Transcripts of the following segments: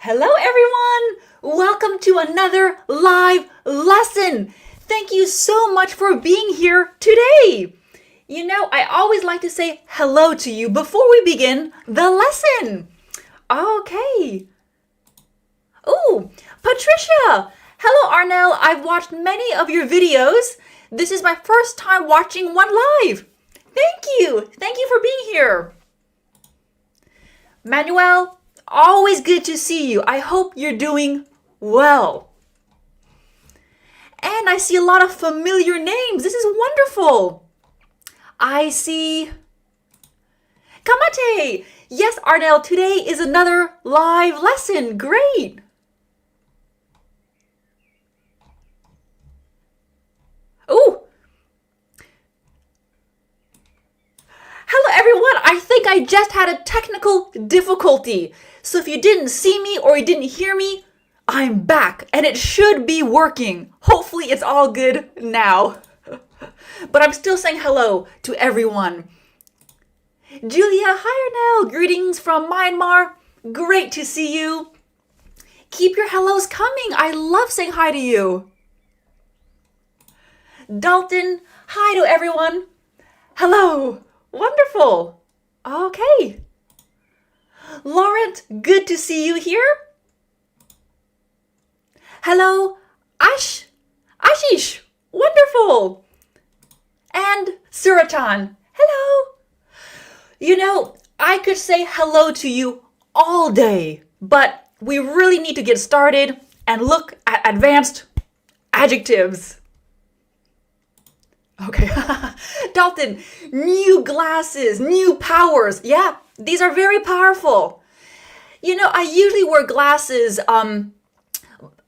Hello everyone! Welcome to another live lesson. Thank you so much for being here today. You know, I always like to say hello to you before we begin the lesson. Okay. Ooh, Patricia! Hello Arnel, I've watched many of your videos. This is my first time watching one live. Thank you. Thank you for being here. Manuel, always good to see you. I hope you're doing well. And I see a lot of familiar names. This is wonderful. I see Kamate. Yes, Arnel, today is another live lesson. Great. Ooh. Hello everyone, I think I just had a technical difficulty. So if you didn't see me or you didn't hear me, I'm back and it should be working. Hopefully it's all good now. But I'm still saying hello to everyone. Julia, hi Arnel, greetings from Myanmar. Great to see you. Keep your hellos coming. I love saying hi to you. Dalton, hi to everyone. Hello. Wonderful. Okay. Laurent, good to see you here. Hello, Ashish. Wonderful. And Suratan, hello. You know, I could say hello to you all day, but we really need to get started and look at advanced adjectives. Okay, Dalton, new glasses, new powers. Yeah, these are very powerful. You know, I usually wear glasses,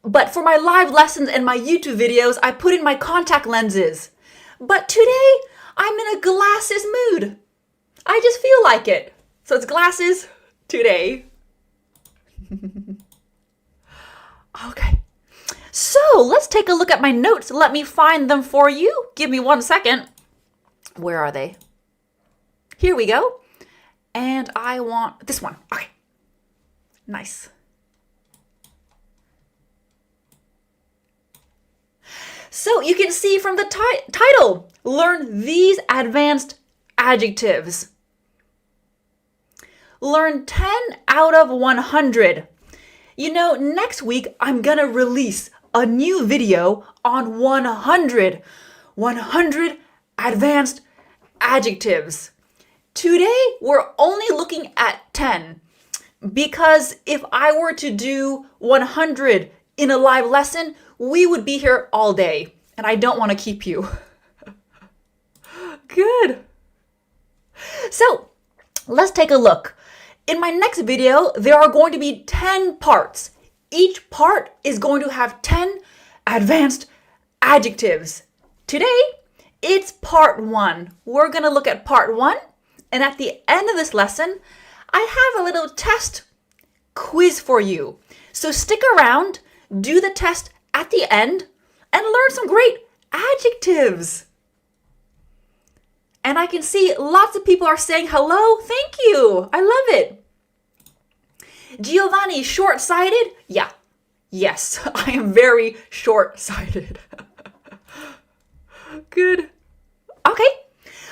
but for my live lessons and my YouTube videos, I put in my contact lenses. But today, I'm in a glasses mood. I just feel like it. So it's glasses today. Okay. So let's take a look at my notes. Let me find them for you. Give me 1 second. Where are they? Here we go. And I want this one. Okay. Nice. So you can see from the title, learn these advanced adjectives. Learn 10 out of 100. You know, next week I'm gonna release a new video on 100 advanced adjectives. Today, we're only looking at 10 because if I were to do 100 in a live lesson, we would be here all day and I don't want to keep you. Good. So, let's take a look. In my next video, there are going to be 10 parts. Each part is going to have 10 advanced adjectives. Today, it's part 1. We're going to look at part 1. And at the end of this lesson, I have a little test quiz for you. So stick around, do the test at the end, and learn some great adjectives. And I can see lots of people are saying hello. Thank you. I love it. Giovanni, short-sighted? Yeah. Yes, I am very short-sighted. Good. Okay,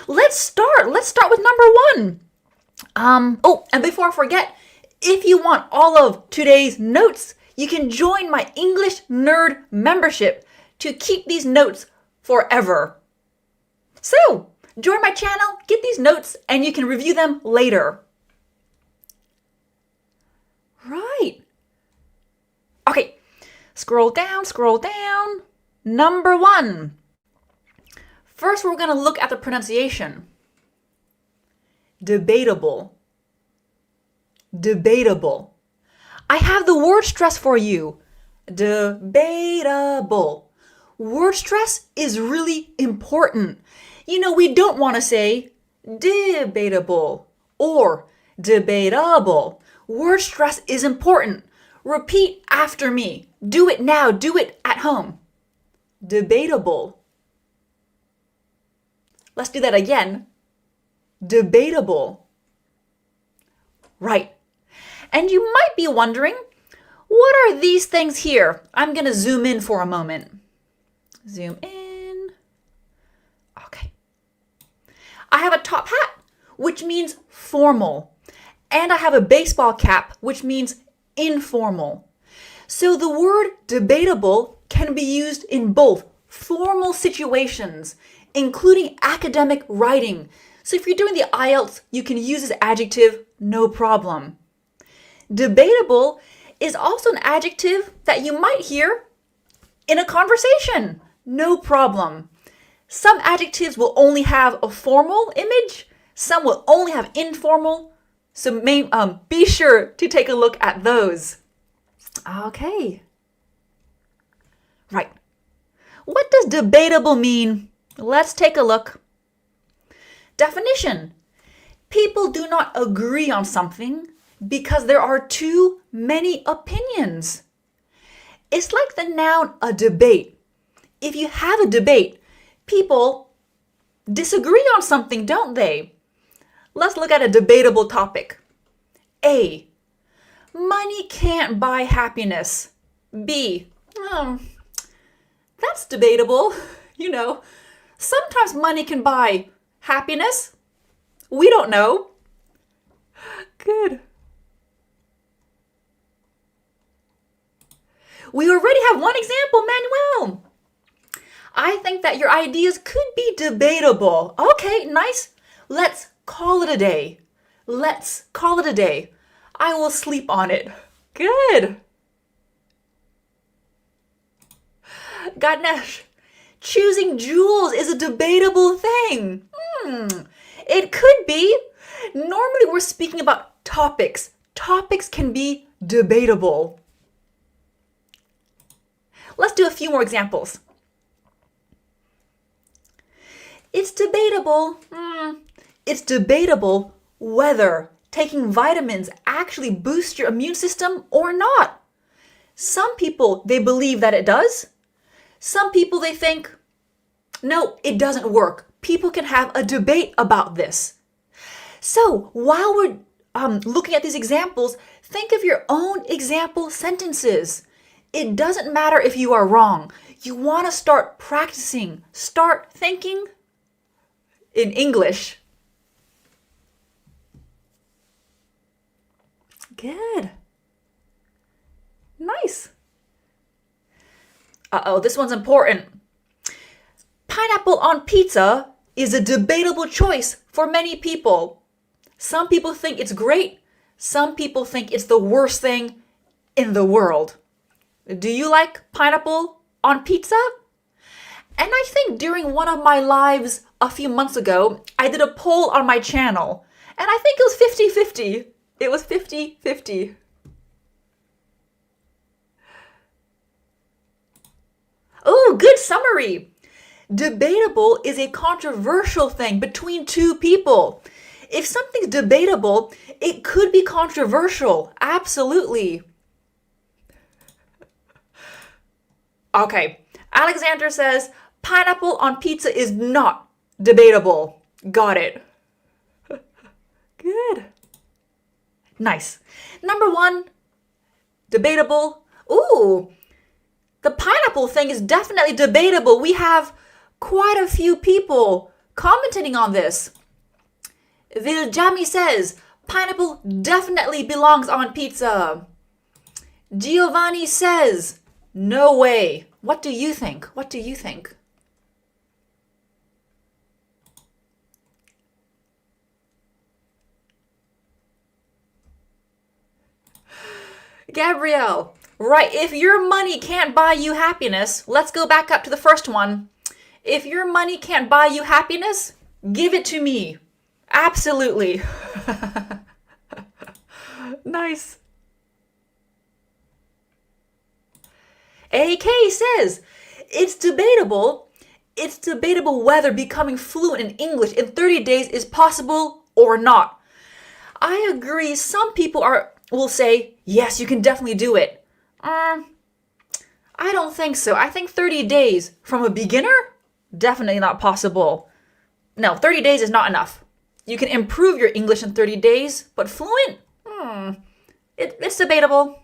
let's start. Let's start with number 1. Oh, and before I forget, if you want all of today's notes, you can join my English Nerd membership to keep these notes forever. So, join my channel, get these notes, and you can review them later. Right. Okay, scroll down. Number 1. First, we're going to look at the pronunciation. Debatable. Debatable. I have the word stress for you. Debatable. Word stress is really important. You know, we don't want to say debatable or debatable. Word stress is important. Repeat after me. Do it now. Do it at home. Debatable. Let's do that again. Debatable. Right. And you might be wondering, What are these things here? I'm going to zoom in for a moment. Zoom in. Okay. I have a top hat, which means formal. And I have a baseball cap, which means informal. So the word debatable can be used in both formal situations, including academic writing. So if you're doing the IELTS, you can use this adjective, no problem. Debatable is also an adjective that you might hear in a conversation, no problem. Some adjectives will only have a formal image, some will only have informal, so be sure to take a look at those. Okay. Right. What does debatable mean? Let's take a look. Definition. People do not agree on something because there are too many opinions. It's like the noun a debate. If you have a debate, people disagree on something, don't they? Let's look at a debatable topic. A. Money can't buy happiness. B. That's debatable. You know, sometimes money can buy happiness. We don't know. Good. We already have one example, Manuel. I think that your ideas could be debatable. Okay, nice. Let's call it a day. Let's call it a day. I will sleep on it. Good. Ganesh, choosing jewels is a debatable thing. It could be. Normally we're speaking about topics. Topics can be debatable. Let's do a few more examples. It's debatable. It's debatable whether taking vitamins actually boosts your immune system or not. Some people, they believe that it does. Some people, they think, no, it doesn't work. People can have a debate about this. So while we're looking at these examples, think of your own example sentences. It doesn't matter if you are wrong. You want to start practicing. Start thinking in English. Good. Nice. Uh-oh, this one's important. Pineapple on pizza is a debatable choice for many people. Some people think it's great. Some people think it's the worst thing in the world. Do you like pineapple on pizza? And I think during one of my lives a few months ago, I did a poll on my channel. And I think it was 50-50. It was 50-50. Oh, good summary. Debatable is a controversial thing between two people. If something's debatable, it could be controversial. Absolutely. Okay, Alexander says, pineapple on pizza is not debatable. Got it. Good. Nice. Number one, debatable. Ooh, the pineapple thing is definitely debatable. We have quite a few people commenting on this. Viljami says, pineapple definitely belongs on pizza. Giovanni says, no way. What do you think? What do you think? Gabrielle, right, if your money can't buy you happiness, let's go back up to the first one. If your money can't buy you happiness, give it to me. Absolutely. Nice. AK says, it's debatable whether becoming fluent in English in 30 days is possible or not. I agree. Some people will say, yes, you can definitely do it. I don't think so. I think 30 days from a beginner, definitely not possible. No, 30 days is not enough. You can improve your English in 30 days, but fluent? It's debatable.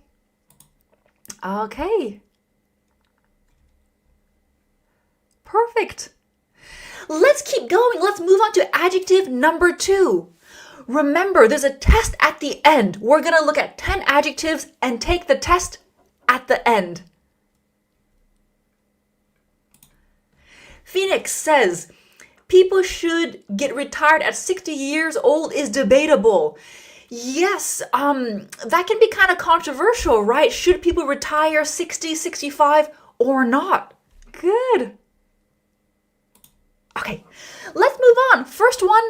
Okay. Perfect. Let's keep going. Let's move on to adjective number 2. Remember, there's a test at the end. We're going to look at 10 adjectives and take the test at the end. Phoenix says, people should get retired at 60 years old is debatable. Yes, that can be kind of controversial, right? Should people retire 60, 65 or not? Good. Okay, let's move on. First one,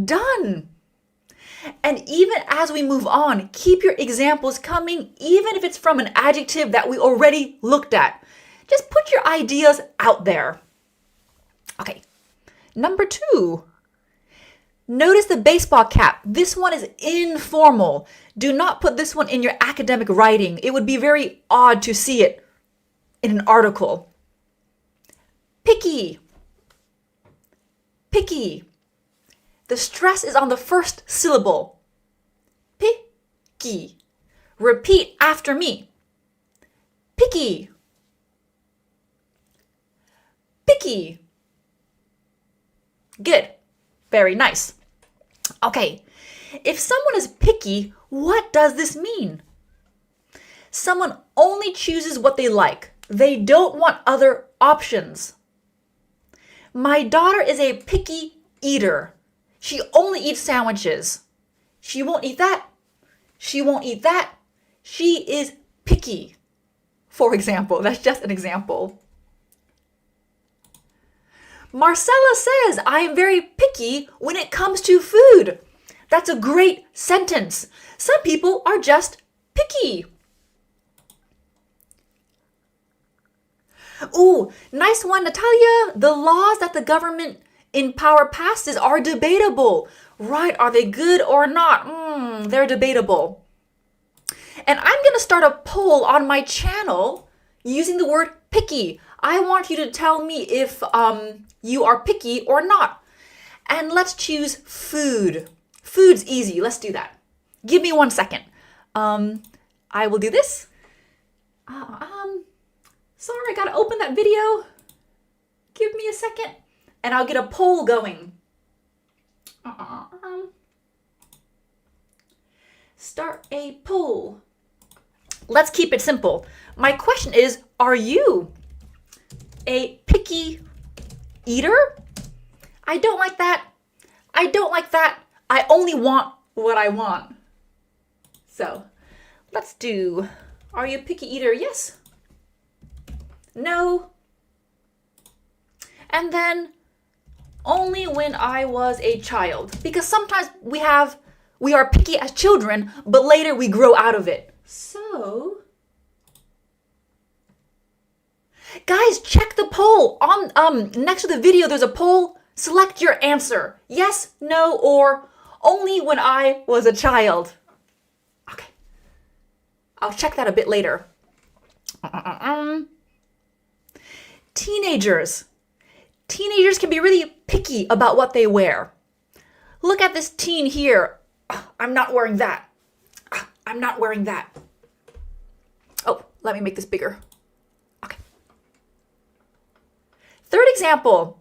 done. And even as we move on, keep your examples coming, even if it's from an adjective that we already looked at. Just put your ideas out there. Okay, number 2. Notice the baseball cap. This one is informal. Do not put this one in your academic writing. It would be very odd to see it in an article. Picky. Picky. The stress is on the first syllable. Picky. Repeat after me. Picky. Picky. Good. Very nice. Okay. If someone is picky, what does this mean? Someone only chooses what they like. They don't want other options. My daughter is a picky eater. She only eats sandwiches. She won't eat that. She won't eat that. She is picky. For example, that's just an example. Marcella says, I am very picky when it comes to food. That's a great sentence. Some people are just picky. Ooh, nice one, Natalia. The laws that the government in power passes are debatable. Right, are they good or not? They're debatable. And I'm going to start a poll on my channel using the word picky. I want you to tell me if you are picky or not. And let's choose food. Food's easy. Let's do that. Give me 1 second. I will do this. Sorry, I gotta open that video. Give me a second, and I'll get a poll going. Start a poll. Let's keep it simple. My question is, are you a picky eater? I don't like that. I don't like that. I only want what I want. So let's do, are you a picky eater? Yes. No. And then only when I was a child. Because sometimes we are picky as children, but later we grow out of it. So, guys, check the poll. On next to the video, there's a poll. Select your answer. Yes, no, or only when I was a child. Okay. I'll check that a bit later. Teenagers. Teenagers can be really picky about what they wear. Look at this teen here. I'm not wearing that. I'm not wearing that. Oh, let me make this bigger. Okay. Third example.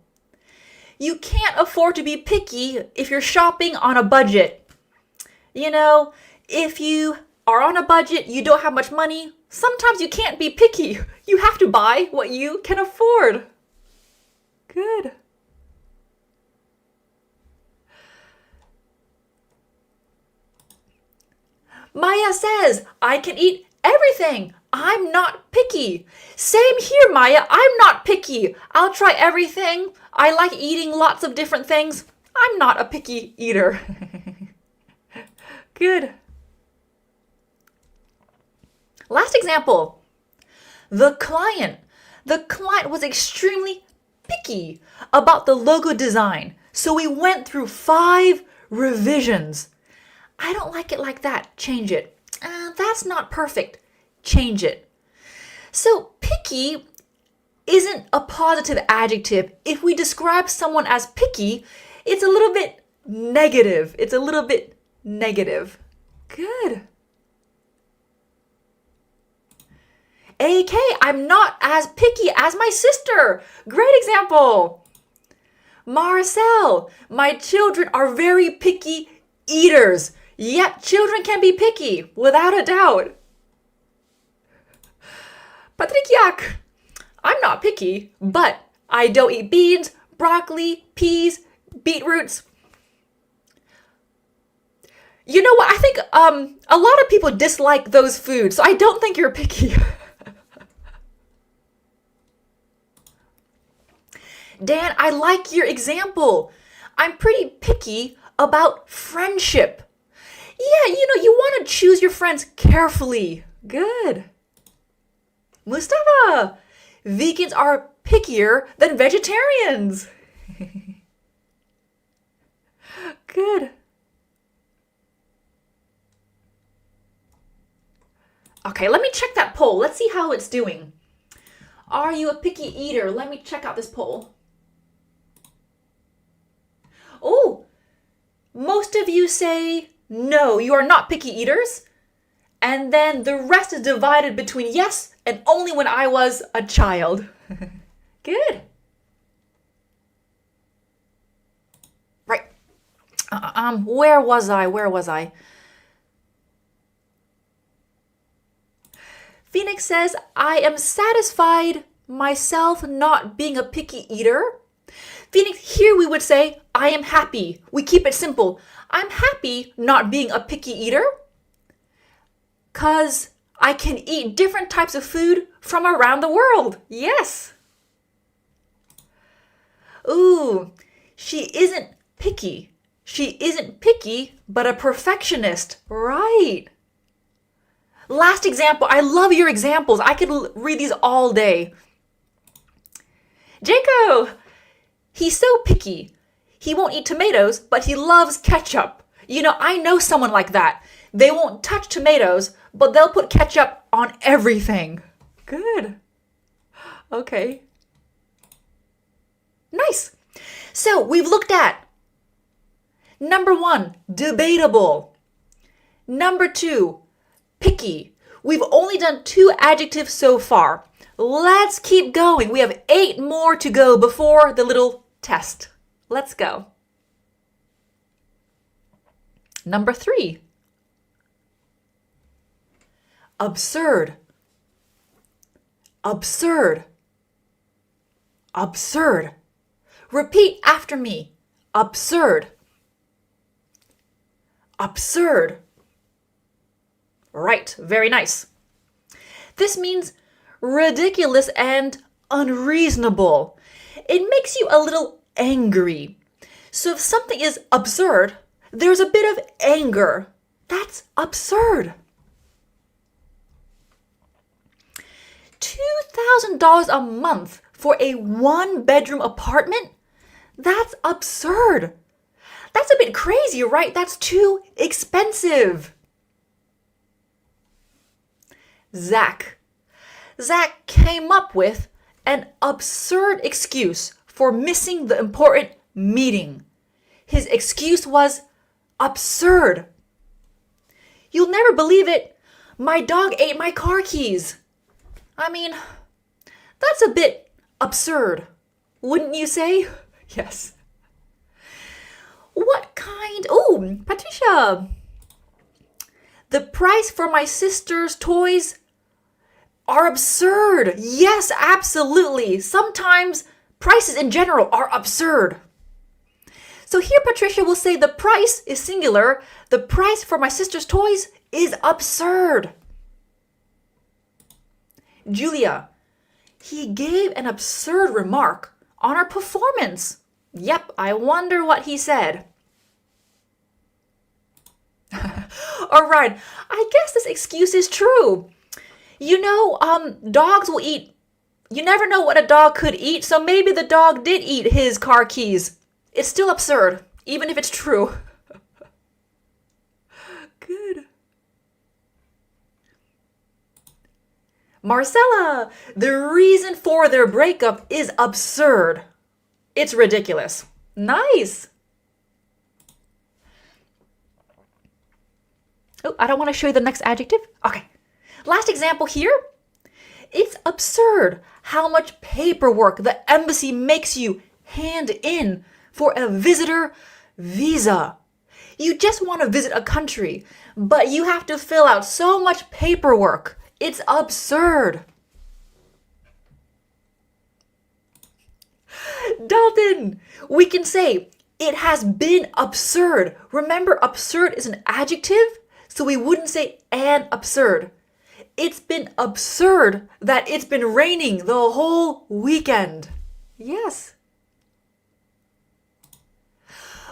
You can't afford to be picky if you're shopping on a budget. You know, if you are on a budget, you don't have much money, sometimes you can't be picky. You have to buy what you can afford. Good. Maya says, I can eat everything. I'm not picky. Same here, Maya. I'm not picky. I'll try everything. I like eating lots of different things. I'm not a picky eater. Good. Last example. The client. The client was extremely picky about the logo design. So we went through 5 revisions. I don't like it like that. Change it. That's not perfect. Change it. So picky isn't a positive adjective. If we describe someone as picky, it's a little bit negative. It's a little bit negative. Good. AK, I'm not as picky as my sister. Great example. Marcel, my children are very picky eaters. Yep, children can be picky, without a doubt. Patrick, I'm not picky, but I don't eat beans, broccoli, peas, beetroots. You know what? I think a lot of people dislike those foods, so I don't think you're picky. Dan, I like your example. I'm pretty picky about friendship. Yeah, you want to choose your friends carefully. Good. Mustafa, vegans are pickier than vegetarians. Good. Okay, let me check that poll. Let's see how it's doing. Are you a picky eater? Let me check out this poll. Oh, most of you say no, you are not picky eaters. And then the rest is divided between yes and only when I was a child. Good. Right. Where was I? Phoenix says, I am satisfied myself not being a picky eater. Phoenix, here we would say, I am happy. We keep it simple. I'm happy not being a picky eater because I can eat different types of food from around the world. Yes. Ooh, she isn't picky. She isn't picky, but a perfectionist. Right. Last example. I love your examples. I could read these all day. Jaco, he's so picky. He won't eat tomatoes, but he loves ketchup. I know someone like that. They won't touch tomatoes, but they'll put ketchup on everything. Good. Okay. Nice. So we've looked at number 1, debatable. Number 2, picky. We've only done 2 adjectives so far. Let's keep going. We have 8 more to go before the little test. Let's go. Number 3. Absurd. Absurd. Absurd. Repeat after me. Absurd. Absurd. Right, very nice. This means ridiculous and unreasonable. It makes you a little angry. So if something is absurd, there's a bit of anger. That's absurd. $2,000 a month for a 1-bedroom apartment? That's absurd. That's a bit crazy, right? That's too expensive. Zach came up with an absurd excuse for missing the important meeting. His excuse was absurd. You'll never believe it. My dog ate my car keys. I mean, that's a bit absurd, wouldn't you say? Yes. What kind? Oh, Patricia. The price for my sister's toys are absurd. Yes, absolutely. Sometimes prices in general are absurd. So here Patricia will say the price is singular. The price for my sister's toys is absurd. Julia, he gave an absurd remark on our performance. Yep, I wonder what he said. All right, I guess this excuse is true. Dogs will eat. You never know what a dog could eat, so maybe the dog did eat his car keys. It's still absurd, even if it's true. Good. Marcella, the reason for their breakup is absurd. It's ridiculous. Nice. Oh, I don't want to show you the next adjective. Okay. Last example here. It's absurd how much paperwork the embassy makes you hand in for a visitor visa. You just want to visit a country, but you have to fill out so much paperwork. It's absurd. Dalton, we can say, it has been absurd. Remember, absurd is an adjective, so we wouldn't say an absurd. It's been absurd that it's been raining the whole weekend. Yes.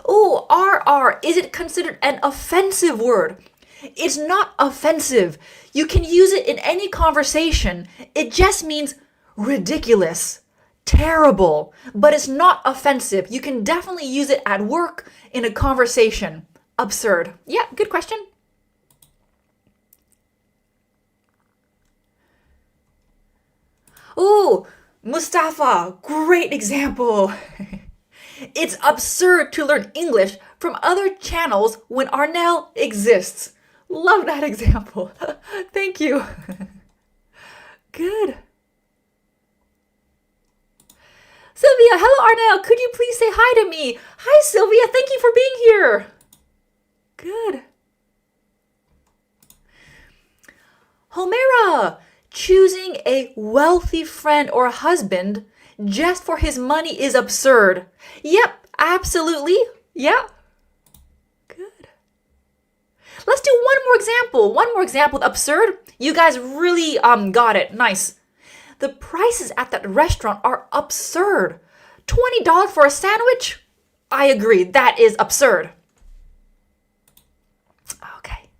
Oh, RR, is it considered an offensive word? It's not offensive. You can use it in any conversation. It just means ridiculous, terrible, but it's not offensive. You can definitely use it at work, in a conversation. Absurd. Yeah, good question. Ooh, Mustafa, great example. It's absurd to learn English from other channels when Arnel exists. Love that example. Thank you. Good. Sylvia, hello Arnel. Could you please say hi to me? Hi Sylvia, thank you for being here. Good. Homera, choosing a wealthy friend or husband just for his money is absurd. Yep, absolutely. Yeah. Good. Let's do one more example. One more example with absurd. You guys really got it. Nice. The prices at that restaurant are absurd. $20 for a sandwich? I agree. That is absurd. Okay.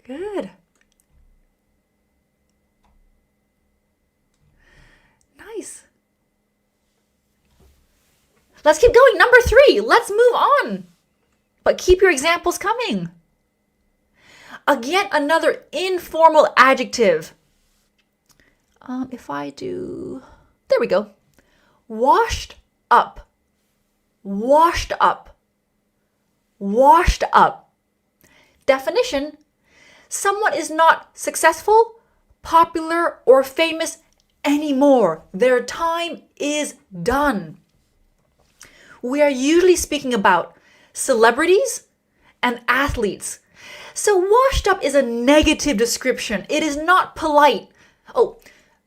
Good. Nice. Let's keep going. Number 3. Let's move on. But keep your examples coming. Again, another informal adjective. If I do... There we go. Washed up. Washed up. Washed up. Definition. Someone is not successful, popular, or famous anymore. Their time is done. We are usually speaking about celebrities and athletes. So washed up is a negative description. It is not polite. Oh,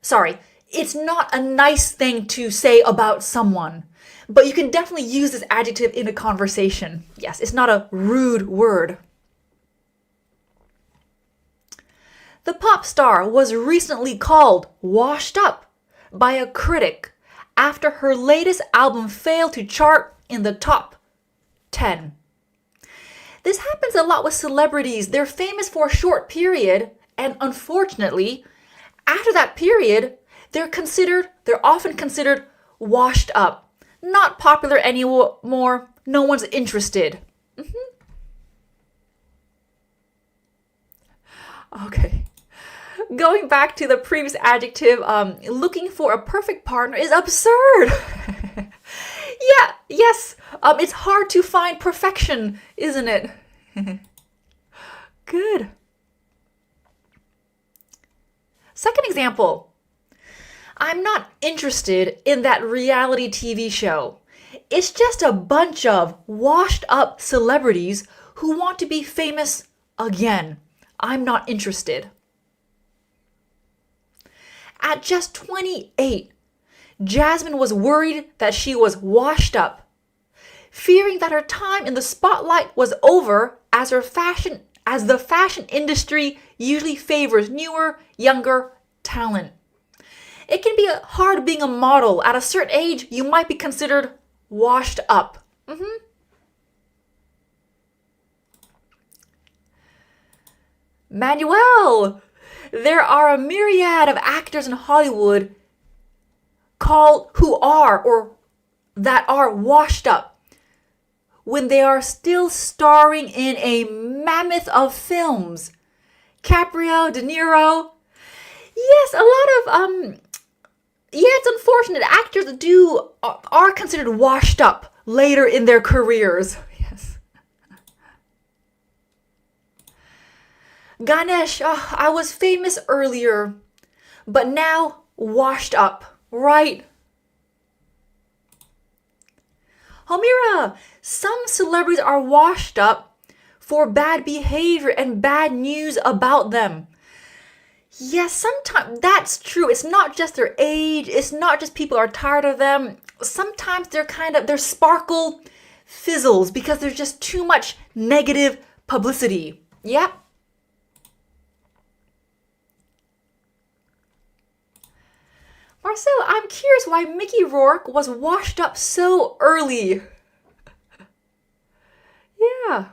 sorry. It's not a nice thing to say about someone. But you can definitely use this adjective in a conversation. Yes, it's not a rude word. The pop star was recently called washed up by a critic after her latest album failed to chart in the top 10. This happens a lot with celebrities. They're famous for a short period, and unfortunately, after that period, they're often considered washed up. Not popular anymore. No one's interested. Okay. Going back to the previous adjective, looking for a perfect partner is absurd. Yeah, yes. It's hard to find perfection, isn't it? Good. Second example. I'm not interested in that reality TV show. It's just a bunch of washed up celebrities who want to be famous again. I'm not interested. At just 28, Jasmine was worried that she was washed up, fearing that her time in the spotlight was over as the fashion industry usually favors newer, younger talent. It can be hard being a model. At a certain age, you might be considered washed up. Manuel, there are a myriad of actors in Hollywood who are washed up when they are still starring in a mammoth of films. Caprio, De Niro. Yes, a lot of it's unfortunate. Actors are considered washed up later in their careers. Yes. Ganesh, I was famous earlier, but now washed up, right? Homira, some celebrities are washed up for bad behavior and bad news about them. Yes, sometimes that's true. It's not just their age. It's not just people are tired of them. Sometimes their sparkle fizzles because there's just too much negative publicity. Yep. Marcel, I'm curious why Mickey Rourke was washed up so early. Yeah.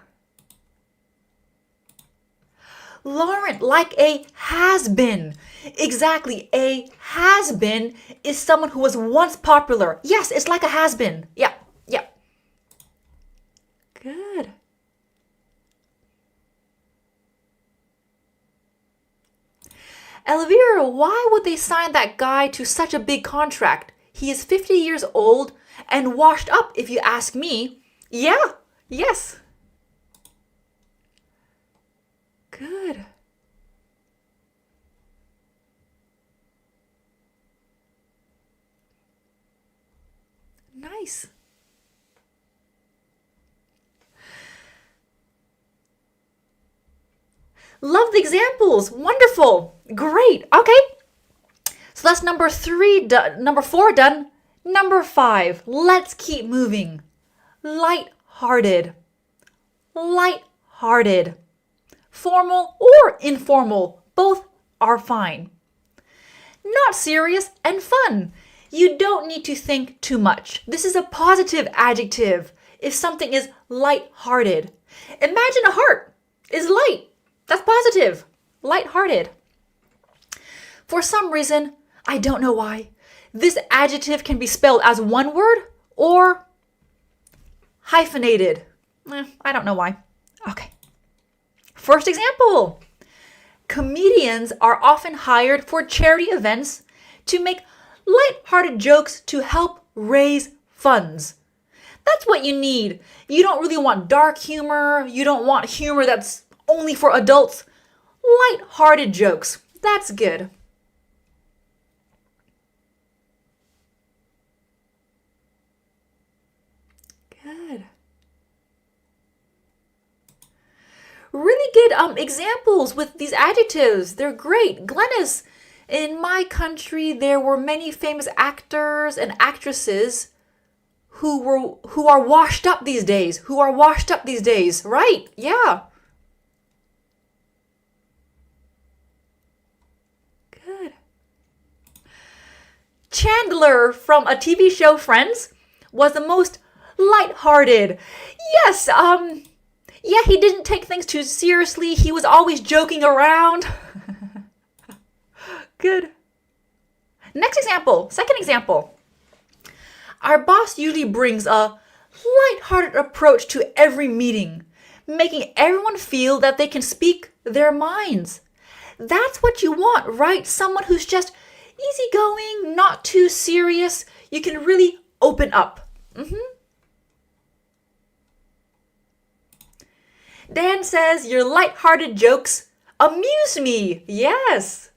Lauren, like a has-been. Exactly, a has-been is someone who was once popular. Yes, it's like a has-been. Yeah, yeah. Good. Elvira, why would they sign that guy to such a big contract? He is 50 years old and washed up, if you ask me. Yeah, yes. Good. Nice. Love the examples. Wonderful. Great. Okay. So that's number 3 done. Number 4 done. Number 5. Let's keep moving. Lighthearted. Lighthearted. Formal or informal, both are fine. Not serious and fun. You don't need to think too much. This is a positive adjective if something is light-hearted. Imagine a heart is light. That's positive. Light-hearted. For some reason, I don't know why, this adjective can be spelled as one word or hyphenated. I don't know why. Okay. First example. Comedians are often hired for charity events to make light-hearted jokes to help raise funds. That's what you need. You don't really want dark humor. You don't want humor that's only for adults. Light-hearted jokes. That's good. Good. Really good examples with these adjectives. They're great. Glennis, in my country, there were many famous actors and actresses who are washed up these days. Right? Yeah. Good. Chandler from a TV show Friends was the most lighthearted. Yes, yeah, he didn't take things too seriously. He was always joking around. Good. Next example, second example. Our boss usually brings a lighthearted approach to every meeting, making everyone feel that they can speak their minds. That's what you want, right? Someone who's just easygoing, not too serious. You can really open up. Dan says, your lighthearted jokes amuse me. Yes.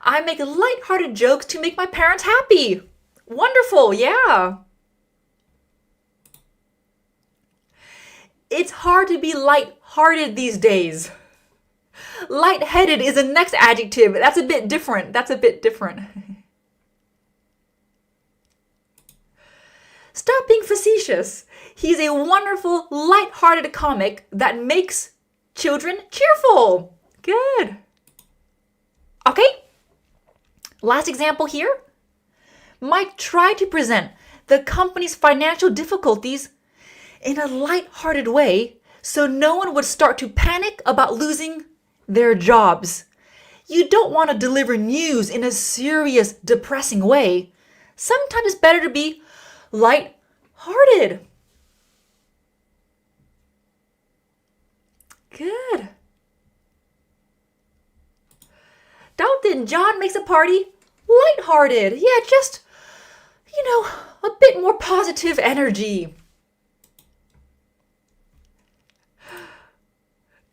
I make lighthearted jokes to make my parents happy. Wonderful, yeah. It's hard to be lighthearted these days. Lightheaded is the next adjective. That's a bit different. Stop being facetious. He's a wonderful, lighthearted comic that makes children cheerful. Good. Okay. Last example here. Mike tried to present the company's financial difficulties in a lighthearted way so no one would start to panic about losing their jobs. You don't want to deliver news in a serious, depressing way. Sometimes it's better to be light-hearted. Good. Dalton, John makes a party light-hearted. Yeah, just, a bit more positive energy.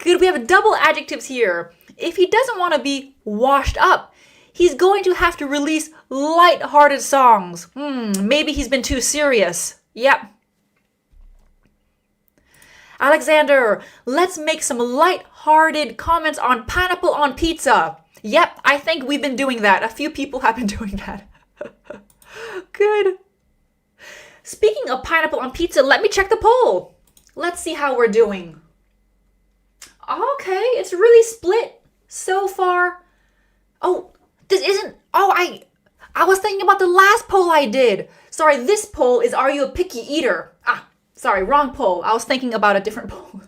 Good, we have double adjectives here. If he doesn't want to be washed up, he's going to have to release lighthearted songs. Maybe he's been too serious. Yep. Alexander, let's make some lighthearted comments on pineapple on pizza. Yep, I think we've been doing that. A few people have been doing that. Good. Speaking of pineapple on pizza, let me check the poll. Let's see how we're doing. Okay, it's really split so far. Oh, this isn't, I was thinking about the last poll I did. Sorry, this poll is, are you a picky eater? Sorry, wrong poll. I was thinking about a different poll.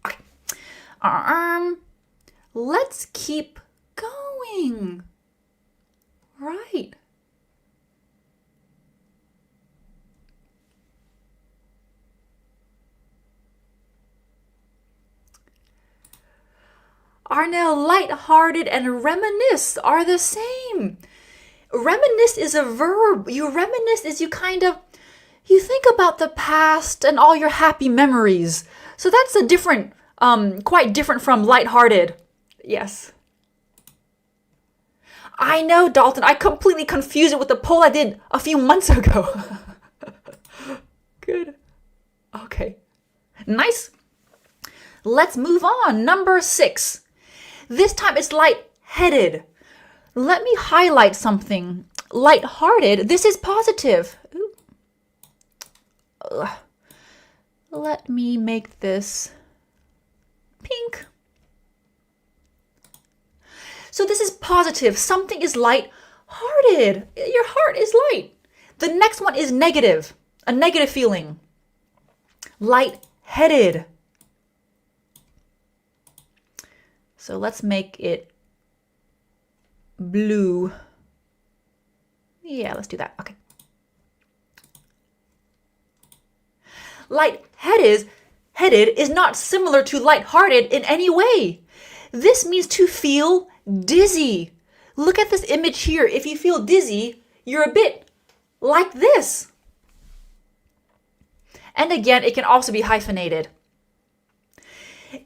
Okay. Let's keep going. Right. Arnel, lighthearted and reminisce are the same. Reminisce is a verb. You reminisce is you think about the past and all your happy memories. So that's a different, quite different from lighthearted. Yes. I know, Dalton. I completely confused it with the poll I did a few months ago. Good. Okay. Nice. Let's move on. Number 6. This time it's lightheaded. Let me highlight something. Lighthearted. This is positive. Let me make this pink. So this is positive. Something is light-hearted. Your heart is light. The next one is negative. A negative feeling. Lightheaded. So let's make it blue. Yeah, let's do that. Okay. Lightheaded is not similar to lighthearted in any way. This means to feel dizzy. Look at this image here. If you feel dizzy, you're a bit like this. And again, it can also be hyphenated.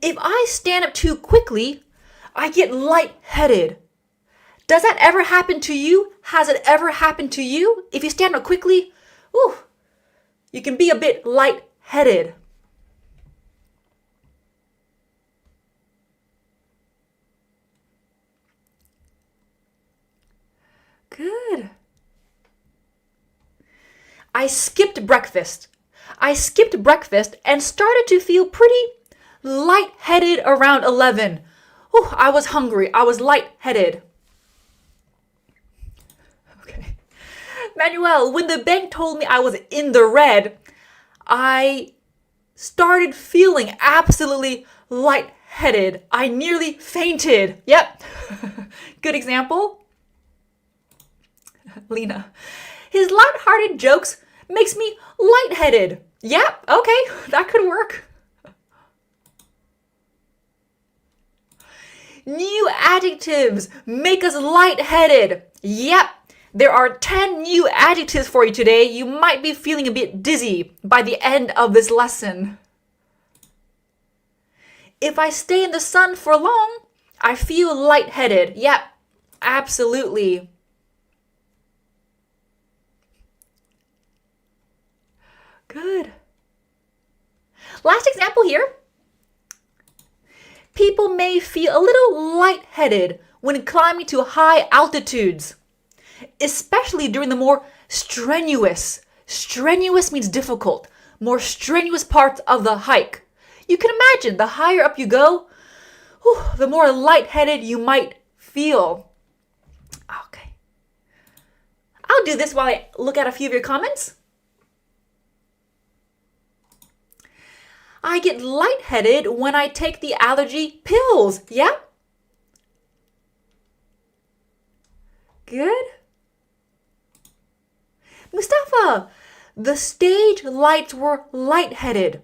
If I stand up too quickly, I get lightheaded. Does that ever happen to you? Has it ever happened to you? If you stand up quickly, you can be a bit lightheaded. Good. I skipped breakfast. I skipped breakfast and started to feel pretty lightheaded around 11. I was hungry. I was lightheaded. Okay. Manuel, when the bank told me I was in the red, I started feeling absolutely lightheaded. I nearly fainted. Yep. Good example. Lena, his lighthearted jokes makes me lightheaded. Yep. Okay. That could work. New adjectives make us lightheaded. Yep. There are 10 new adjectives for you today. You might be feeling a bit dizzy by the end of this lesson. If I stay in the sun for long, I feel lightheaded. Yep, absolutely. Good. Last example here. People may feel a little lightheaded when climbing to high altitudes, especially during the more strenuous means difficult, more strenuous parts of the hike. You can imagine the higher up you go, the more lightheaded you might feel. Okay. I'll do this while I look at a few of your comments. I get lightheaded when I take the allergy pills. Yeah? Good. Mustafa, the stage lights were lightheaded.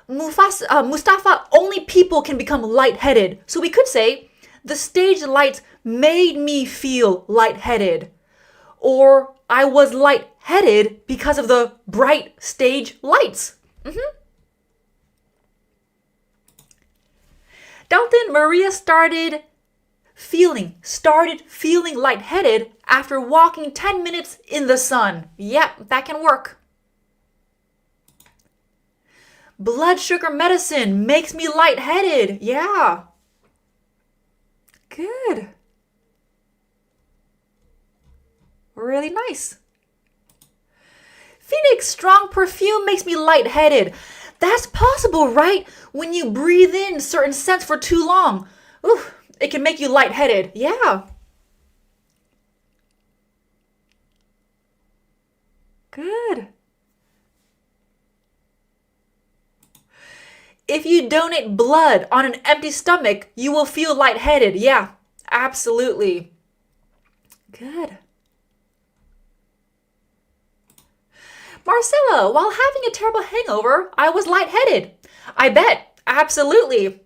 Mustafa, only people can become lightheaded. So we could say, the stage lights made me feel lightheaded. Or I was lightheaded because of the bright stage lights. Dalton, Maria started feeling lightheaded after walking 10 minutes in the sun. Yep, that can work. Blood sugar medicine makes me lightheaded. Yeah. Good. Really nice. Phoenix, strong perfume makes me lightheaded. That's possible, right? When you breathe in certain scents for too long. Ooh, it can make you lightheaded. Yeah. Good. If you donate blood on an empty stomach, you will feel lightheaded. Yeah, absolutely. Good. Marcella, while having a terrible hangover, I was lightheaded. I bet. Absolutely.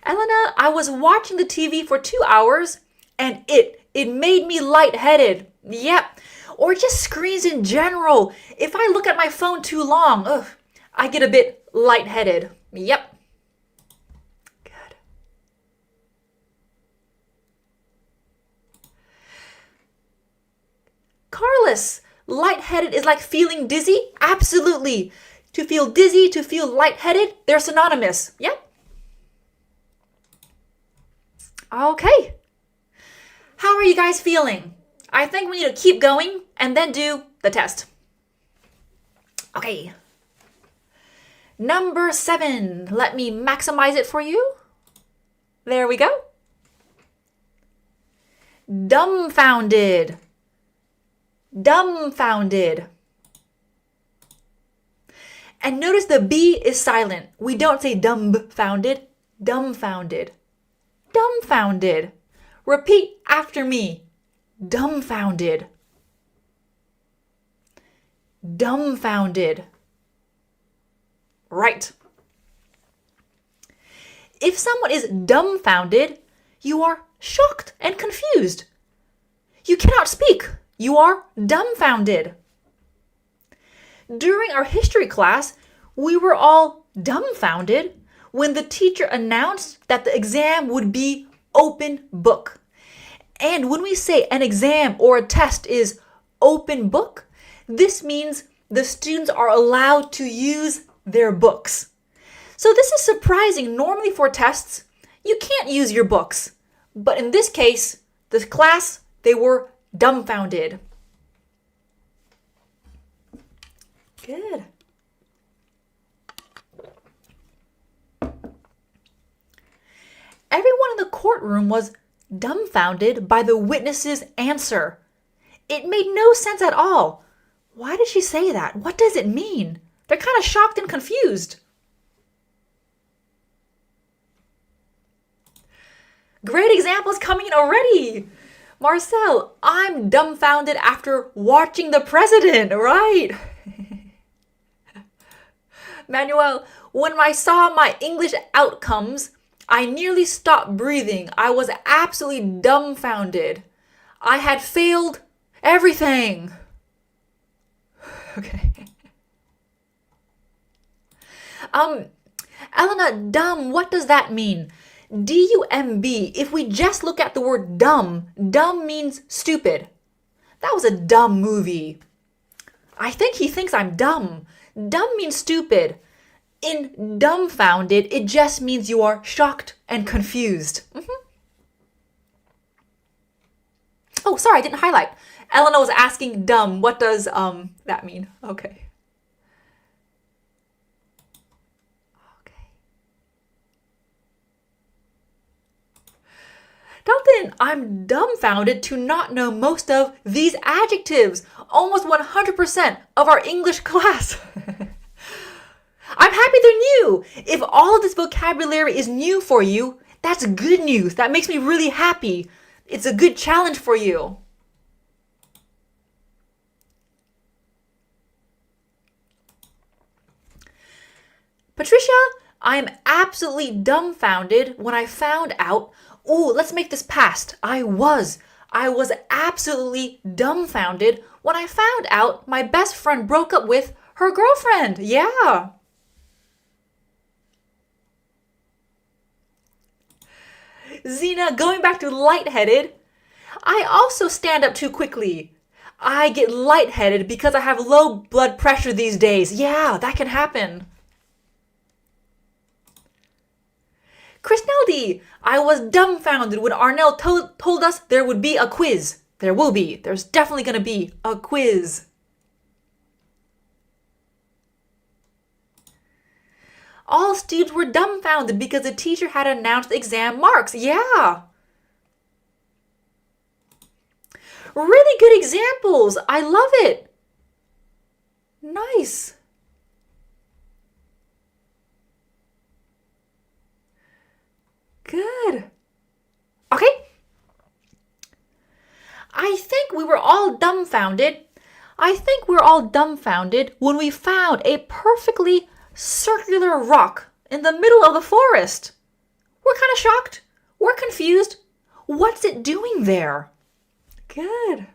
Elena, I was watching the TV for 2 hours and it made me lightheaded. Yep. Or just screens in general. If I look at my phone too long, I get a bit lightheaded. Yep. Good. Carlos, lightheaded is like feeling dizzy? Absolutely. To feel dizzy, to feel lightheaded, they're synonymous. Yep. Okay. How are you guys feeling? I think we need to keep going and then do the test. Okay. Number 7. Let me maximize it for you. There we go. Dumbfounded. Dumbfounded. And notice the B is silent. We don't say dumbfounded. Dumbfounded. Dumbfounded. Repeat after me. Dumbfounded. Dumbfounded. Right. If someone is dumbfounded, you are shocked and confused. You cannot speak. You are dumbfounded. During our history class, we were all dumbfounded when the teacher announced that the exam would be open book. And when we say an exam or a test is open book, this means the students are allowed to use their books. So this is surprising. Normally for tests, you can't use your books. But in this case, the class, they were dumbfounded. Good. Everyone in the courtroom was dumbfounded by the witness's answer. It made no sense at all. Why did she say that? What does it mean? They're kind of shocked and confused. Great examples coming in already. Marcel, I'm dumbfounded after watching The President, right? Manuel, when I saw my English outcomes, I nearly stopped breathing. I was absolutely dumbfounded. I had failed everything. Okay. Elena, dumb, what does that mean? D-U-M-B. If we just look at the word dumb, dumb means stupid. That was a dumb movie. I think he thinks I'm dumb. Dumb means stupid. In dumbfounded, it just means you are shocked and confused. Oh, sorry, I didn't highlight. Elena was asking dumb. What does that mean? Okay. Dalton, I'm dumbfounded to not know most of these adjectives. Almost 100% of our English class. I'm happy they're new. If all of this vocabulary is new for you, that's good news. That makes me really happy. It's a good challenge for you. Patricia, I am absolutely dumbfounded when I found out. Oh, let's make this past. I was I was absolutely dumbfounded when I found out my best friend broke up with her girlfriend. Yeah. Zena, going back to lightheaded, I also stand up too quickly. I get lightheaded because I have low blood pressure these days. Yeah, that can happen. Krishneldi, I was dumbfounded when Arnel told us there would be a quiz. There will be. There's definitely going to be a quiz. All students were dumbfounded because the teacher had announced exam marks. Yeah. Really good examples. I love it. Nice. Good. Okay. I think we were all dumbfounded. When we found a perfectly circular rock in the middle of the forest. We're kind of shocked. We're confused. What's it doing there? Good.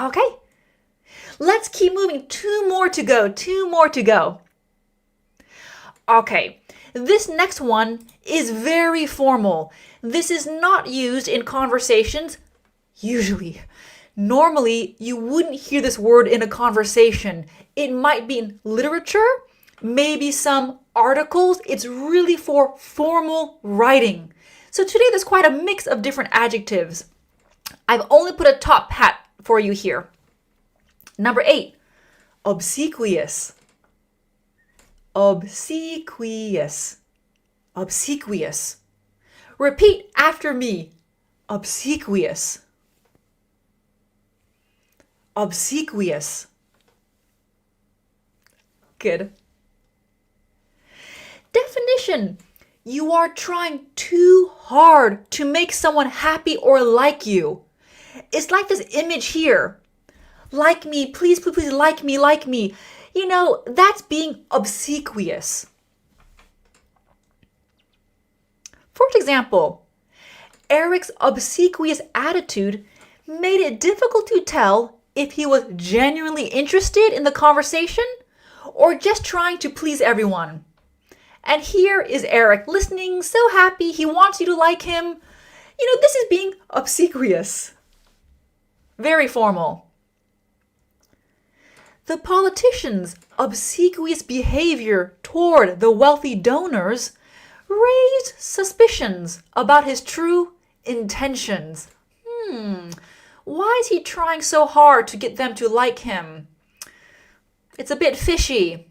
Okay. Let's keep moving. Two more to go. Okay. This next one is very formal. This is not used in conversations usually. Normally, you wouldn't hear this word in a conversation. It might be in literature, maybe some articles. It's really for formal writing. So today there's quite a mix of different adjectives. I've only put a top hat for you here. Number 8, obsequious. Obsequious. Obsequious. Repeat after me. Obsequious. Obsequious. Good. Definition. You are trying too hard to make someone happy or like you. It's like this image here. Like me, please, please, please, like me, like me. You know, that's being obsequious. For example, Eric's obsequious attitude made it difficult to tell if he was genuinely interested in the conversation or just trying to please everyone. And here is Eric listening, so happy, he wants you to like him. You know, this is being obsequious. Very formal. The politician's obsequious behavior toward the wealthy donors raised suspicions about his true intentions. Why is he trying so hard to get them to like him? It's a bit fishy.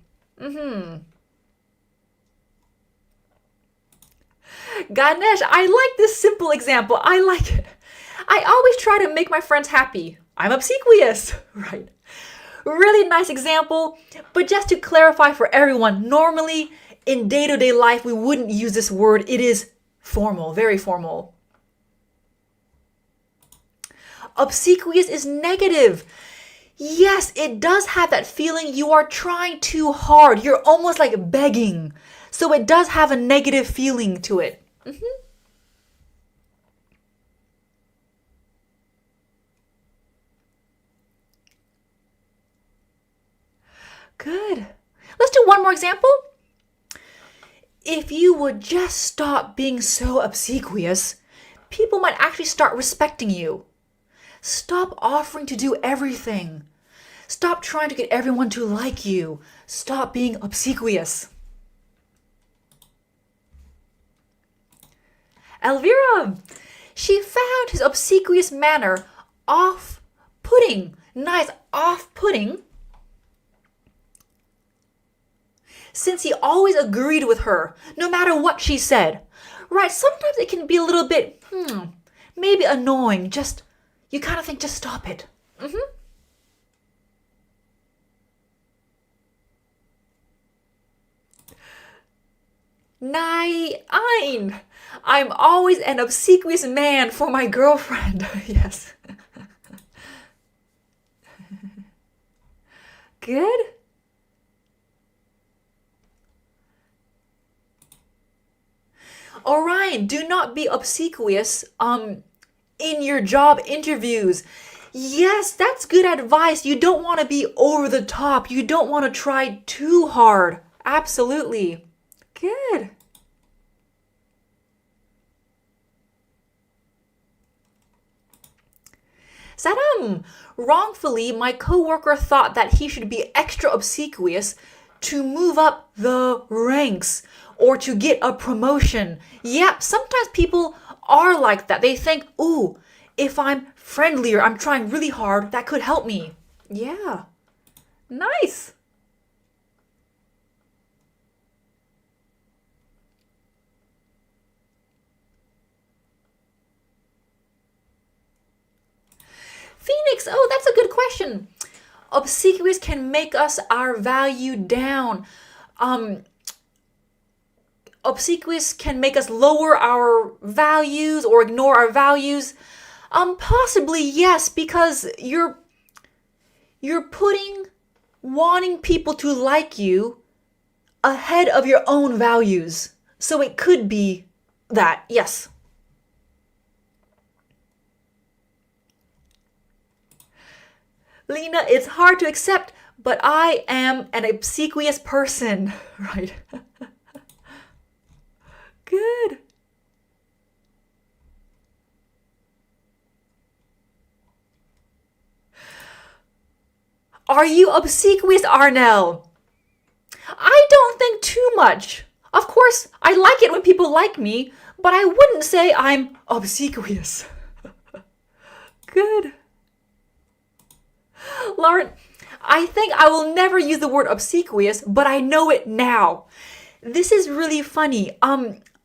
Ganesh, I like this simple example. I like it. I always try to make my friends happy. I'm obsequious, right? Really nice example, but just to clarify for everyone, normally in day-to-day life, we wouldn't use this word. It is formal, very formal. Obsequious is negative. Yes, it does have that feeling you are trying too hard. You're almost like begging. So it does have a negative feeling to it. Good. Let's do one more example. If you would just stop being so obsequious, people might actually start respecting you. Stop offering to do everything. Stop trying to get everyone to like you. Stop being obsequious. Elvira, she found his obsequious manner off-putting. Nice, off-putting. Since he always agreed with her, no matter what she said. Right, sometimes it can be a little bit, maybe annoying. Just, you kind of think, just stop it. Nein. I'm always an obsequious man for my girlfriend. Yes. Good. Orion, do not be obsequious in your job interviews. Yes, that's good advice. You don't want to be over the top. You don't want to try too hard. Absolutely. Good. Saddam, wrongfully, my coworker thought that he should be extra obsequious to move up the ranks or to get a promotion. Yeah, sometimes people are like that. They think, ooh, if I'm friendlier, I'm trying really hard, that could help me. Yeah. Nice. Phoenix, oh, that's a good question. Obsequious can make us our value down. Obsequious can make us lower our values or ignore our values. Possibly yes, because you're putting wanting people to like you ahead of your own values. So it could be that, yes. Lena, it's hard to accept, but I am an obsequious person. Right. Good. Are you obsequious, Arnel? I don't think too much. Of course, I like it when people like me, but I wouldn't say I'm obsequious. Good. Lauren, I think I will never use the word obsequious, but I know it now. This is really funny.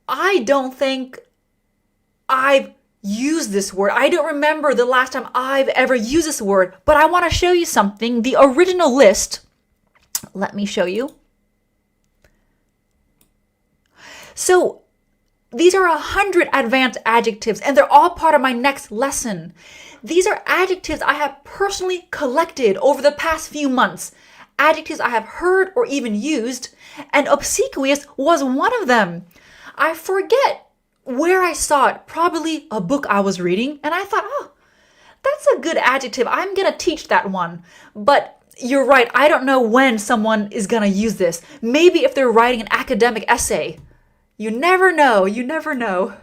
I don't think I've used this word. I don't remember the last time I've ever used this word, but I want to show you something. The original list, let me show you. So these are 100 advanced adjectives, and they're all part of my next lesson. These are adjectives I have personally collected over the past few months. Adjectives I have heard or even used, and obsequious was one of them. I forget where I saw it, probably a book I was reading, and I thought, oh, that's a good adjective. I'm going to teach that one. But you're right, I don't know when someone is going to use this. Maybe if they're writing an academic essay. You never know. You never know.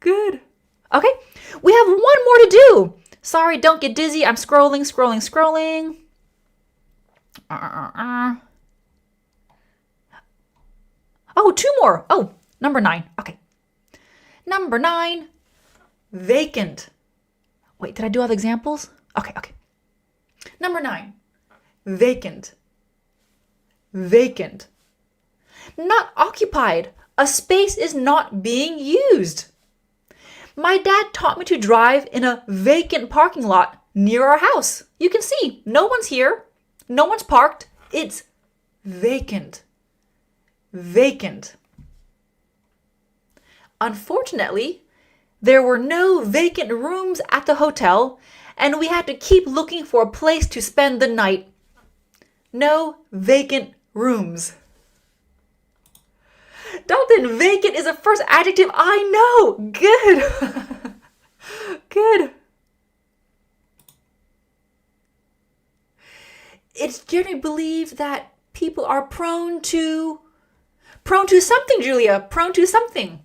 Good. Okay, we have one more to do. Sorry, don't get dizzy. I'm scrolling. Oh, two more. Oh, number 9. Okay. Number 9, vacant. Wait, did I do all the examples? Okay. Number 9, vacant. Vacant. Not occupied. A space is not being used. My dad taught me to drive in a vacant parking lot near our house. You can see, no one's here. No one's parked. It's vacant. Vacant. Unfortunately, there were no vacant rooms at the hotel, and we had to keep looking for a place to spend the night. No vacant rooms. Dalton, vacant is the first adjective I know. Good. Good. It's generally believed that people are prone to something, Julia. Prone to something.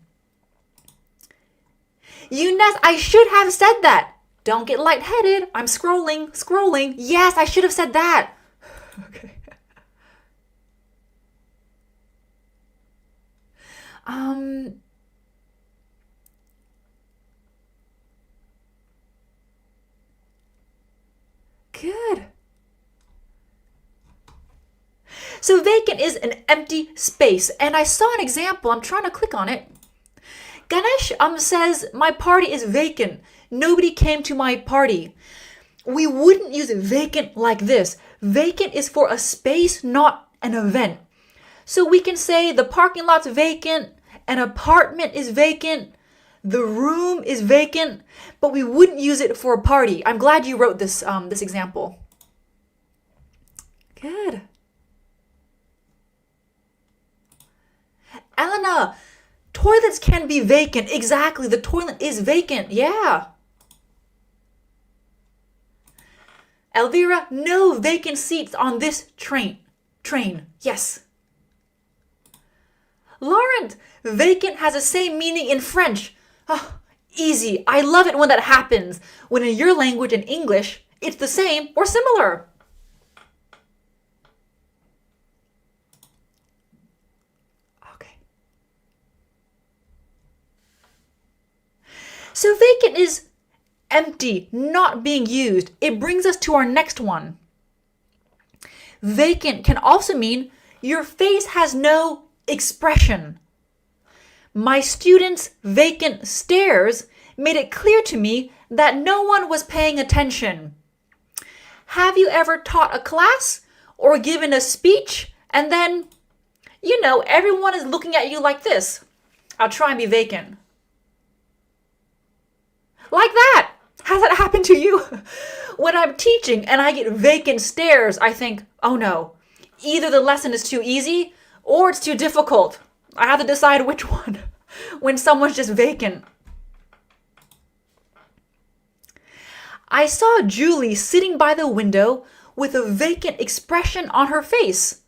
Eunice, I should have said that. Don't get lightheaded. I'm scrolling. Yes, I should have said that. Okay. Good. So vacant is an empty space, and I saw an example. I'm trying to click on it. Ganesh says, my party is vacant. Nobody came to my party. We wouldn't use vacant like this. Vacant is for a space, not an event. So we can say the parking lot's vacant, an apartment is vacant, the room is vacant, but we wouldn't use it for a party. I'm glad you wrote this example. Good. Elena, Toilets can be vacant. Exactly. The toilet is vacant. Yeah. Elvira, no vacant seats on this train. Yes. Laurent, vacant has the same meaning in French. Oh, easy. I love it when that happens. When in your language, in English, it's the same or similar. Okay. So vacant is empty, not being used. It brings us to our next one. Vacant can also mean your face has no expression. My students' vacant stares made it clear to me that no one was paying attention. Have you ever taught a class or given a speech and then, everyone is looking at you like this? I'll try and be vacant. Like that. Has that happened to you? When I'm teaching and I get vacant stares, I think, oh no, either the lesson is too easy or it's too difficult. I have to decide which one when someone's just vacant. I saw Julie sitting by the window with a vacant expression on her face.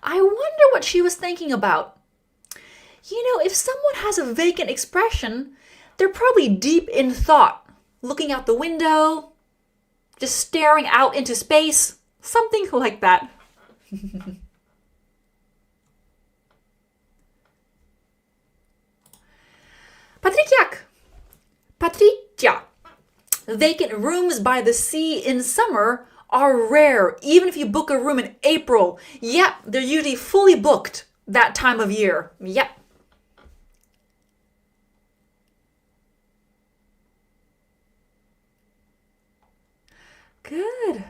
I wonder what she was thinking about. If someone has a vacant expression, they're probably deep in thought, looking out the window, just staring out into space, something like that. Patricia. Vacant rooms by the sea in summer are rare, even if you book a room in April. Yep, they're usually fully booked that time of year. Yep. Good.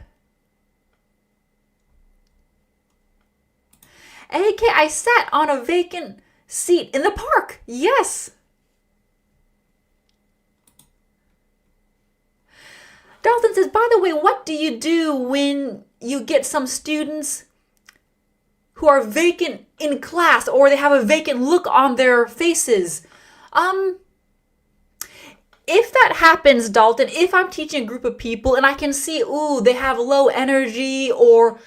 AK, I sat on a vacant seat in the park. Yes. Dalton says, by the way, what do you do when you get some students who are vacant in class or they have a vacant look on their faces? If that happens, Dalton, if I'm teaching a group of people and I can see, they have low energy or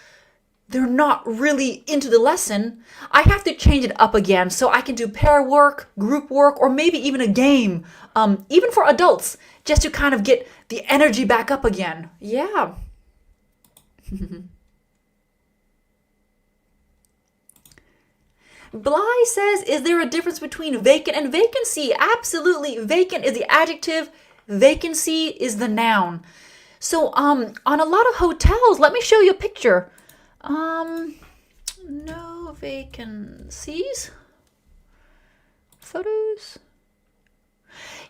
they're not really into the lesson, I have to change it up again so I can do pair work, group work, or maybe even a game, even for adults, just to kind of get the energy back up again. Yeah. Bly says, is there a difference between vacant and vacancy? Absolutely. Vacant is the adjective. Vacancy is the noun. So on a lot of hotels, let me show you a picture. No vacancies. Photos.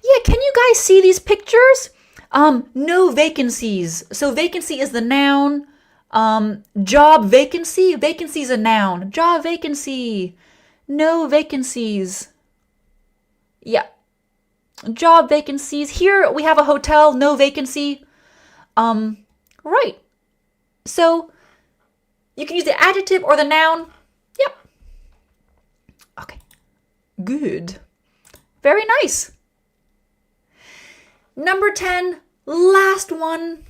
Yeah, can you guys see these pictures? No vacancies. So vacancy is the noun. Job vacancy. Vacancy is a noun. Job vacancy. No vacancies. Yeah. Job vacancies. Here we have a hotel. No vacancy. Right. So you can use the adjective or the noun. Yep. Okay. Good. Very nice. Number 10, last one.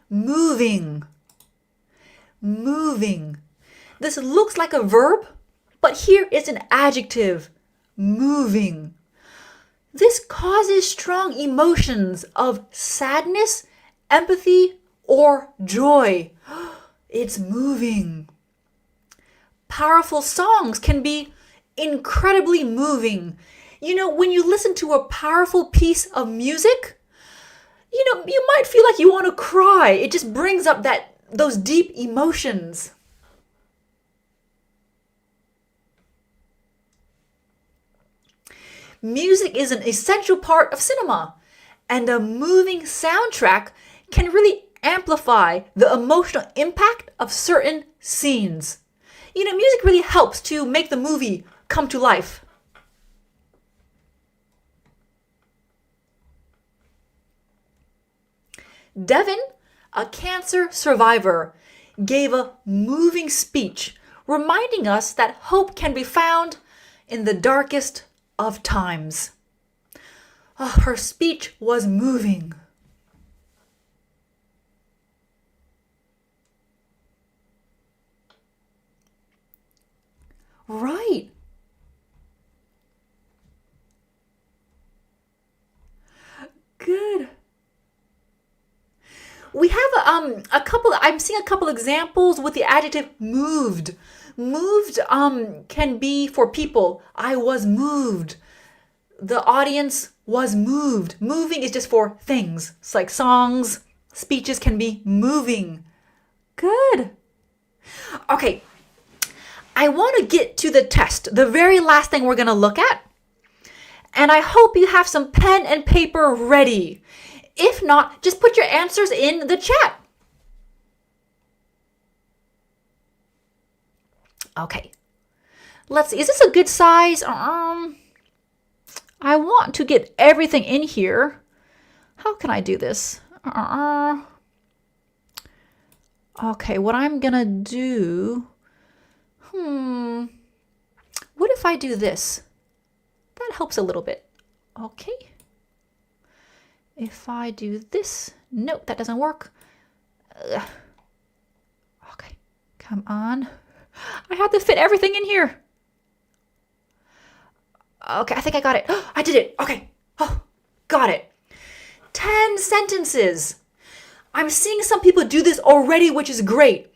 Moving. Moving. This looks like a verb, but here is an adjective. Moving. This causes strong emotions of sadness, empathy, or joy. It's moving. Powerful songs can be incredibly moving. When you listen to a powerful piece of music, you might feel like you want to cry. It just brings up those deep emotions. Music is an essential part of cinema, and a moving soundtrack can really amplify the emotional impact of certain scenes. Music really helps to make the movie come to life. Devin, a cancer survivor, gave a moving speech reminding us that hope can be found in the darkest of times. Oh, her speech was moving. Right. Good. We have I'm seeing a couple examples with the adjective moved. Moved can be for people. I was moved. The audience was moved. Moving is just for things. It's like songs, speeches can be moving. Good. Okay. I want to get to the test, the very last thing we're going to look at. And I hope you have some pen and paper ready. If not, just put your answers in the chat. Okay. Let's see. Is this a good size? I want to get everything in here. How can I do this? Okay, what I'm going to do... What if I do this? That helps a little bit. Okay. If I do this, nope, that doesn't work. Okay, come on. I have to fit everything in here. Okay, I think I got it. I did it. Okay. Oh, got it. 10 sentences. I'm seeing some people do this already, which is great.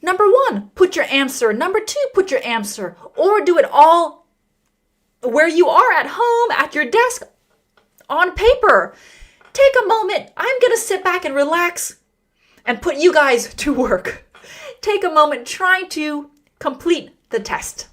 Number 1, put your answer. Number 2, put your answer. Or do it all where you are at home, at your desk, on paper. Take a moment. I'm going to sit back and relax and put you guys to work. Take a moment trying to complete the test.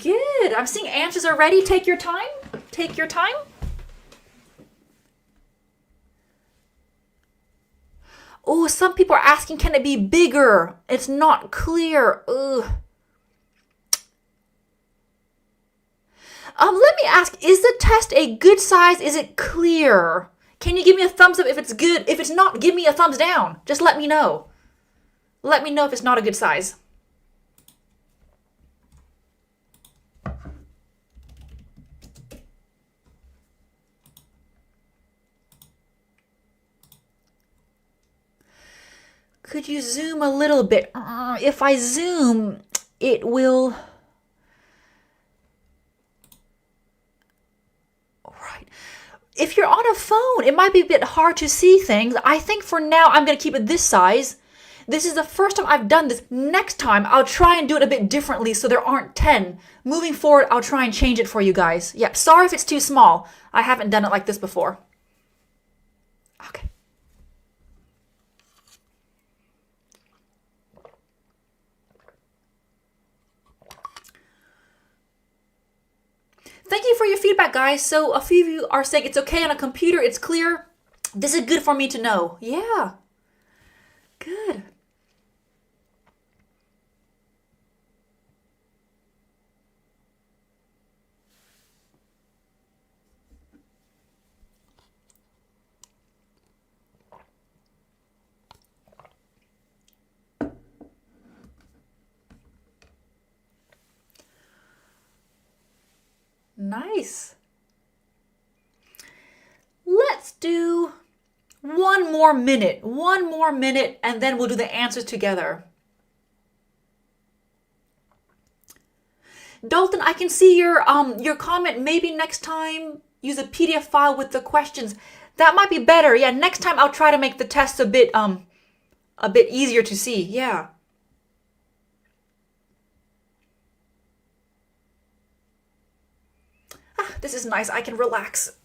Good. I'm seeing answers already. Take your time. Take your time. Oh, some people are asking, can it be bigger? It's not clear. Ugh. Let me ask, is the test a good size? Is it clear? Can you give me a thumbs up if it's good? If it's not, give me a thumbs down. Just let me know. Let me know if it's not a good size. Could you zoom a little bit? If I zoom, it will... Right. If you're on a phone, it might be a bit hard to see things. I think for now, I'm going to keep it this size. This is the first time I've done this. Next time, I'll try and do it a bit differently so there aren't 10. Moving forward, I'll try and change it for you guys. Yep, sorry if it's too small. I haven't done it like this before. Okay. Thank you for your feedback, guys. So a few of you are saying it's okay on a computer, it's clear. This is good for me to know. Yeah. Good. Nice. Let's do one more minute, and then we'll do the answers together. Dalton, I can see your comment. Maybe next time use a PDF file with the questions. That might be better. Yeah, next time I'll try to make the test a bit easier to see. Yeah. This is nice. I can relax.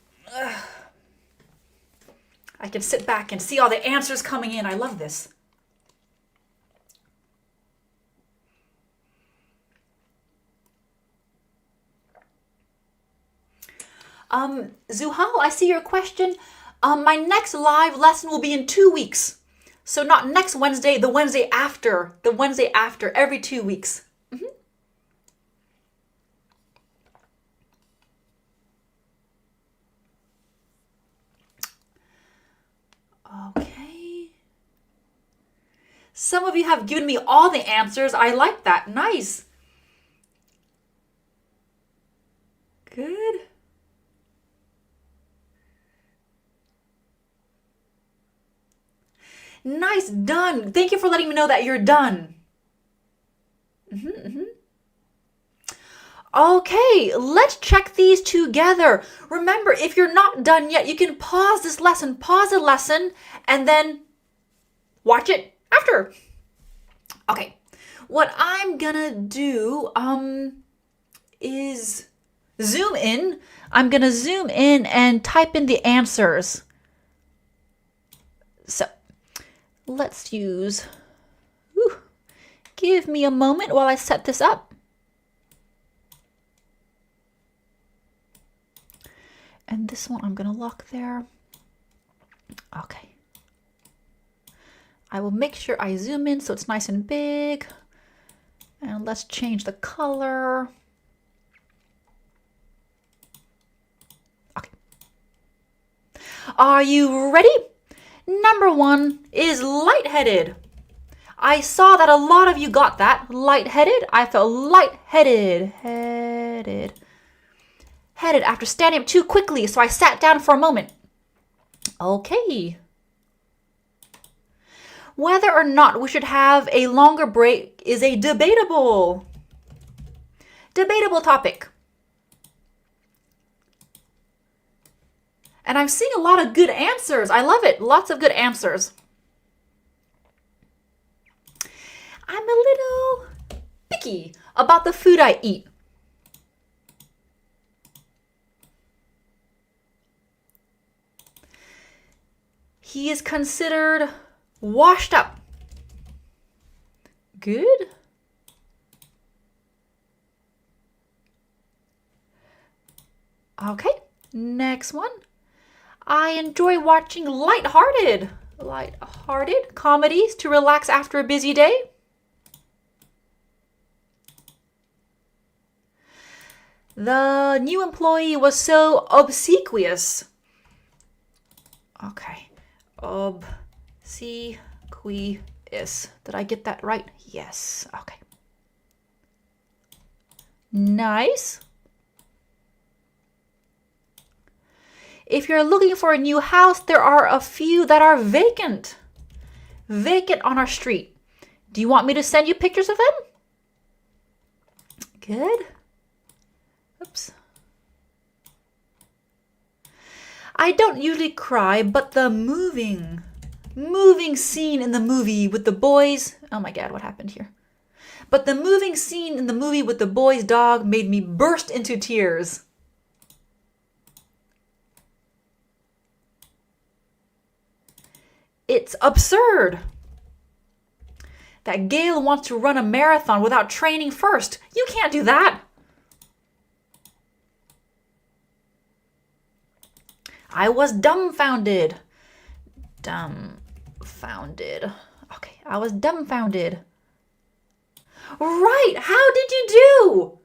I can sit back and see all the answers coming in. I love this. Zuhal, I see your question. My next live lesson will be in 2 weeks. So not next Wednesday, the Wednesday after, every 2 weeks. Okay. Some of you have given me all the answers. I like that. Nice. Good. Nice, done. Thank you for letting me know that you're done. Okay, let's check these together. Remember, if you're not done yet, you can pause this lesson, pause the lesson, and then watch it after. Okay, what I'm gonna do is zoom in. I'm gonna zoom in and type in the answers. So let's use, give me a moment while I set this up. And this one I'm gonna lock there. Okay. I will make sure I zoom in so it's nice and big. And let's change the color. Okay. Are you ready? Number 1 is lightheaded. I saw that a lot of you got that. Lightheaded. I felt lightheaded. Headed after standing up too quickly, so I sat down for a moment. Okay. Whether or not we should have a longer break is a debatable topic. And I'm seeing a lot of good answers. I love it. Lots of good answers. I'm a little picky about the food I eat. He is considered washed up. Good. Okay, next one. I enjoy watching lighthearted comedies to relax after a busy day. The new employee was so obsequious. Okay. Obsequious. Did I get that right? Yes. Okay. Nice. If you're looking for a new house, there are a few that are vacant. Vacant on our street. Do you want me to send you pictures of them? Good. Oops. I don't usually cry, but the moving scene in the movie with the boys, oh my God, what happened here? But the moving scene in the movie with the boy's dog made me burst into tears. It's absurd that Gail wants to run a marathon without training first. You can't do that. I was dumbfounded. Dumbfounded. Okay, I was dumbfounded. Right, how did you do?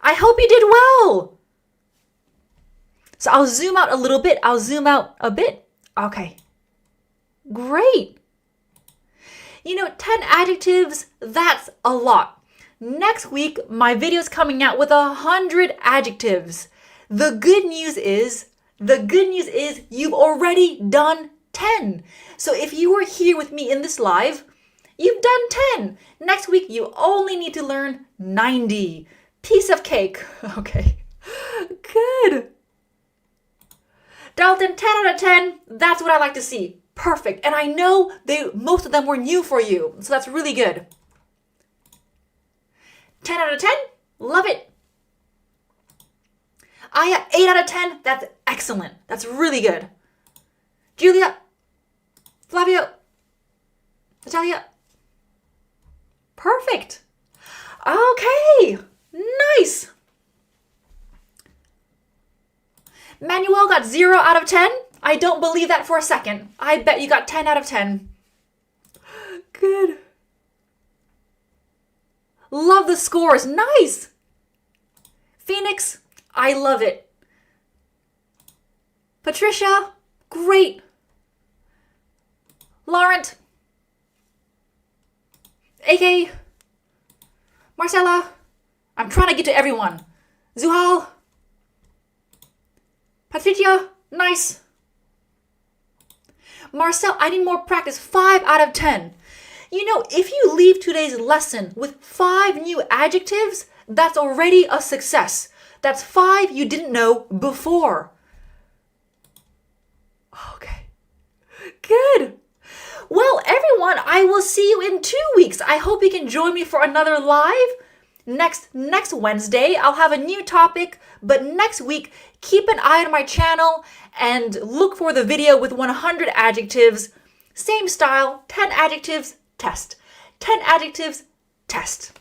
I hope you did well. So I'll zoom out a little bit. I'll zoom out a bit. Okay, great. 10 adjectives, that's a lot. Next week, my video is coming out with 100 adjectives. The good news is you've already done 10. So if you were here with me in this live, you've done 10. Next week, you only need to learn 90. Piece of cake. Okay, good. Dalton, 10 out of 10, that's what I like to see. Perfect. And I know most of them were new for you, so that's really good. 10 out of 10, love it. Aya, 8 out of 10, that's excellent. That's really good. Julia, Flavio, Natalia, perfect. Okay, nice. Manuel got 0 out of 10. I don't believe that for a second. I bet you got 10 out of 10. Good. Love the scores. Nice. Phoenix, I love it. Patricia, great. Laurent, AK, Marcella, I'm trying to get to everyone. Zuhal, Patricia, nice. Marcel, I need more practice, 5 out of 10. You know, if you leave today's lesson with 5 new adjectives, that's already a success. That's 5 you didn't know before. Okay, good. Well, everyone, I will see you in 2 weeks. I hope you can join me for another live. Next Wednesday, I'll have a new topic, but next week, keep an eye on my channel and look for the video with 100 adjectives. Same style, 10 adjectives, test. 10 adjectives, test.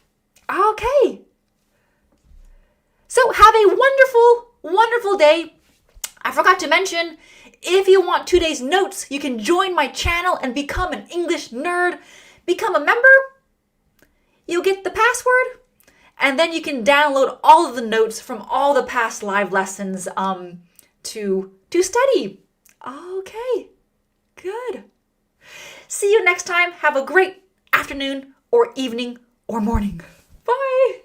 Okay. So have a wonderful, wonderful day. I forgot to mention, if you want 2 days notes, you can join my channel and become an English nerd. Become a member. You'll get the password. And then you can download all of the notes from all the past live lessons to study. Okay, good. See you next time. Have a great afternoon or evening or morning. Bye.